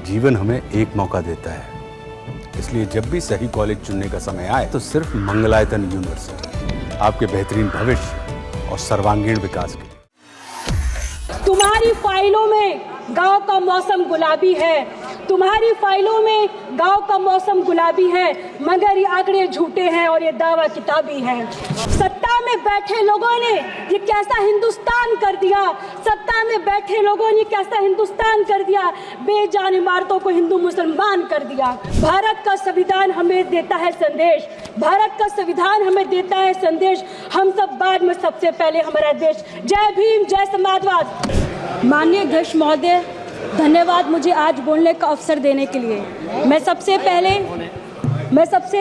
जीवन हमें एक मौका देता है, इसलिए जब भी सही कॉलेज चुनने का समय आए तो सिर्फ मंगलायतन यूनिवर्सिटी आपके बेहतरीन भविष्य और सर्वांगीण विकास के लिए। तुम्हारी फाइलों में गांव का मौसम गुलाबी है, तुम्हारी फाइलों में गांव का मौसम गुलाबी है, मगर ये आंकड़े झूठे हैं और ये दावा किताबी है। सत्ता में बैठे लोगों ने ये कैसा हिंदुस्तान कर दिया, सत्ता में बैठे लोगों ने कैसा हिंदुस्तान कर दिया, बेजान इमारतों को हिंदू मुसलमान कर दिया। भारत का संविधान हमें देता है संदेश, भारत का संविधान हमें देता है संदेश, हम सब बाद में सबसे पहले हमारा देश। जय भीम, जय समाजवाद। माननीय अध्यक्ष महोदय, धन्यवाद मुझे आज बोलने का अवसर देने के लिए। मैं सबसे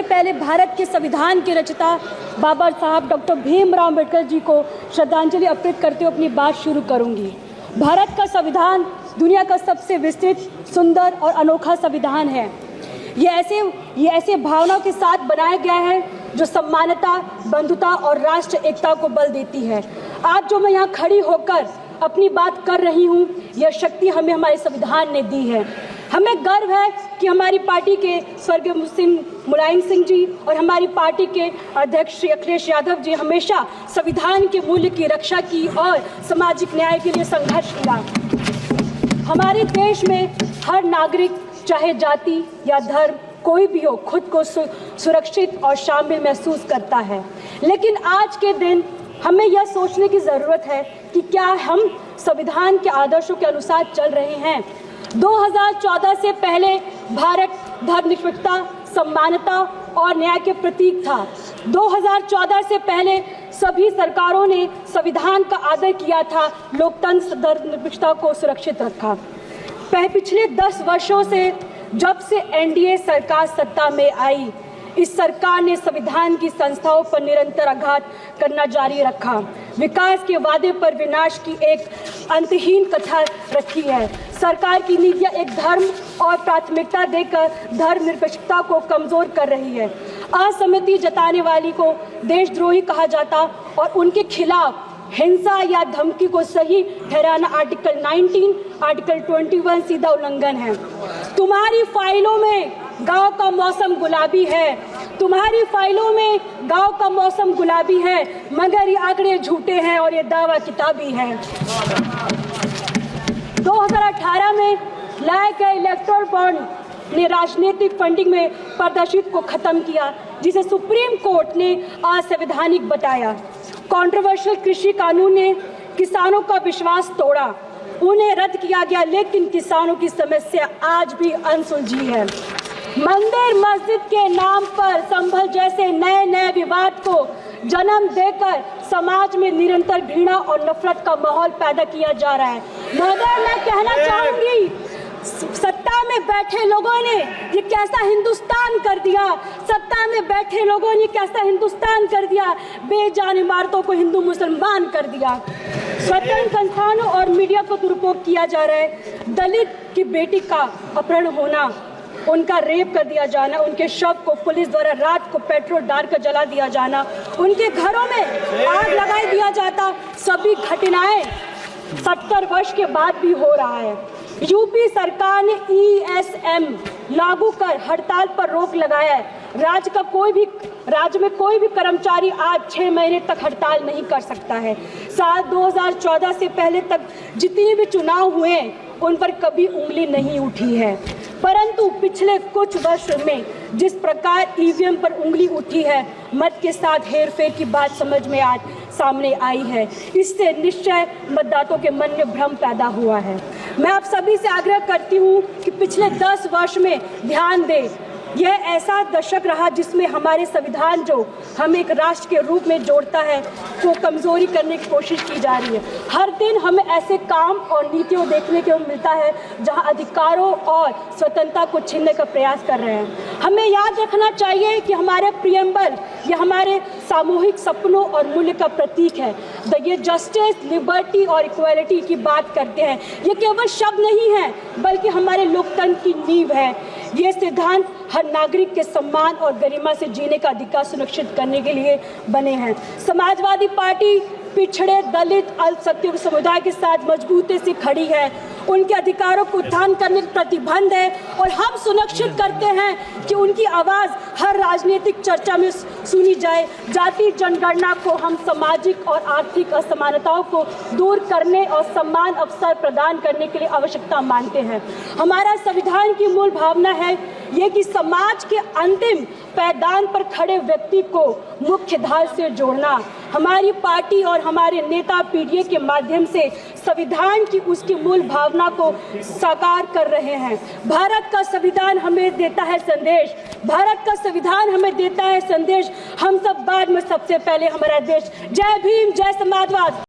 पहले भारत के संविधान के रचयिता बाबा साहब डॉक्टर भीमराव अम्बेडकर जी को श्रद्धांजलि अर्पित करते हुए अपनी बात शुरू करूंगी। भारत का संविधान दुनिया का सबसे विस्तृत, सुंदर और अनोखा संविधान है। ये ऐसे भावनाओं के साथ बनाया गया है जो समानता, बंधुता और राष्ट्र एकता को बल देती है। आज जो मैं यहाँ खड़ी होकर अपनी बात कर रही हूँ, यह शक्ति हमें हमारे संविधान ने दी है। हमें गर्व है कि हमारी पार्टी के स्वर्गीय मुलायम सिंह जी और हमारी पार्टी के अध्यक्ष श्री अखिलेश यादव जी हमेशा संविधान के मूल्य की रक्षा की और सामाजिक न्याय के लिए संघर्ष किया। हमारे देश में हर नागरिक, चाहे जाति या धर्म कोई भी हो, खुद को सुरक्षित और शामिल महसूस करता है। लेकिन आज के दिन हमें यह सोचने की ज़रूरत है कि क्या हम संविधान के आदर्शों के अनुसार चल रहे हैं। 2014 से पहले भारत धर्मनिरपेक्षता, समानता और न्याय के प्रतीक था। 2014 से पहले सभी सरकारों ने संविधान का आदर किया था, लोकतंत्र, धर्मनिरपेक्षता को सुरक्षित रखा। पिछले 10 वर्षों से जब से एनडीए सरकार सत्ता में आई, इस सरकार ने संविधान की संस्थाओं पर निरंतर आघात करना जारी रखा। विकास के वादे पर विनाश की एक अंतहीन कथा रखी है। सरकार की नीतियां एक धर्म और प्राथमिकता देकर धर्मनिरपेक्षता को कमजोर कर रही है। असहमति जताने वाली को देशद्रोही कहा जाता और उनके खिलाफ हिंसा या धमकी को सही ठहराना आर्टिकल 19, आर्टिकल 21 सीधा उल्लंघन है। तुम्हारी फाइलों में गांव का मौसम गुलाबी है, तुम्हारी फाइलों में गांव का मौसम गुलाबी है, मगर ये आंकड़े झूठे हैं और ये दावा किताबी है। 2018 में लाए गए इलेक्टोरल बॉन्ड ने राजनीतिक फंडिंग में पारदर्शिता को खत्म किया, जिसे सुप्रीम कोर्ट ने असंवैधानिक बताया। कंट्रोवर्शियल कृषि कानून ने किसानों का विश्वास तोड़ा, उन्हें रद्द किया गया, लेकिन किसानों की समस्या आज भी अनसुलझी है। मंदिर मस्जिद के नाम पर संभल जैसे नए नए विवाद को जन्म देकर समाज में निरंतर घृणा और नफरत का माहौल पैदा किया जा रहा है। मगर मैं कहना चाहूंगी, सत्ता में बैठे लोगों ने ये कैसा हिंदुस्तान कर दिया, सत्ता में बैठे लोगों ने कैसा हिंदुस्तान कर दिया, बेजान इमारतों को हिंदू मुसलमान कर दिया। स्वतंत्र संस्थानों और मीडिया को दुरुपयोग किया जा रहा है। दलित की बेटी का अपहरण होना, उनका रेप कर दिया जाना, उनके शव को पुलिस द्वारा रात को पेट्रोल डालकर जला दिया जाना, उनके घरों में आग लगा दिया जाता, सभी घटनाएं 70 वर्ष के बाद भी हो रहा है। यूपी सरकार ने ESM लागू कर हड़ताल पर रोक लगाया है। राज्य में कोई भी कर्मचारी आज 6 महीने तक हड़ताल नहीं कर सकता है। साल 2014 से पहले तक जितने भी चुनाव हुए उन पर कभी उंगली नहीं उठी है, परंतु पिछले कुछ वर्षों में जिस प्रकार EVM पर उंगली उठी है, मत के साथ हेरफेर की बात समझ में आज सामने आई है। इससे निश्चय मतदाताओं के मन में भ्रम पैदा हुआ है। मैं आप सभी से आग्रह करती हूँ कि पिछले 10 वर्ष में ध्यान दें। यह ऐसा दशक रहा जिसमें हमारे संविधान जो हमें एक राष्ट्र के रूप में जोड़ता है को कमजोरी करने की कोशिश की जा रही है। हर दिन हमें ऐसे काम और नीतियों देखने को मिलता है जहां अधिकारों और स्वतंत्रता को छीनने का प्रयास कर रहे हैं। हमें याद रखना चाहिए कि हमारे प्रियम्बल ये हमारे सामूहिक सपनों और मूल्य का प्रतीक है। ये जस्टिस, लिबर्टी और इक्वालिटी की बात करते हैं। ये केवल शब्द नहीं है बल्कि हमारे लोकतंत्र की नींव है। ये सिद्धांत हर नागरिक के सम्मान और गरिमा से जीने का अधिकार सुनिश्चित करने के लिए बने हैं। समाजवादी पार्टी पिछड़े, दलित, अल्पसंख्यक समुदाय के साथ मजबूती से खड़ी है उनके अधिकारों को उत्थान करने का प्रतिबंध है और हम सुनिश्चित करते हैं कि उनकी आवाज़ हर राजनीतिक चर्चा में सुनी जाए। जाति जनगणना को हम सामाजिक और आर्थिक असमानताओं को दूर करने और समान अवसर प्रदान करने के लिए आवश्यकता मानते हैं। हमारा संविधान की मूल भावना है ये कि समाज के अंतिम पायदान पर खड़े व्यक्ति को मुख्य धारा से जोड़ना। हमारी पार्टी और हमारे नेता पीडीए के माध्यम से संविधान की उसकी मूल भावना को साकार कर रहे हैं। भारत का संविधान हमें देता है संदेश, भारत का संविधान हमें देता है संदेश, हम सब बाद में सबसे पहले हमारा देश। जय भीम, जय समाजवाद।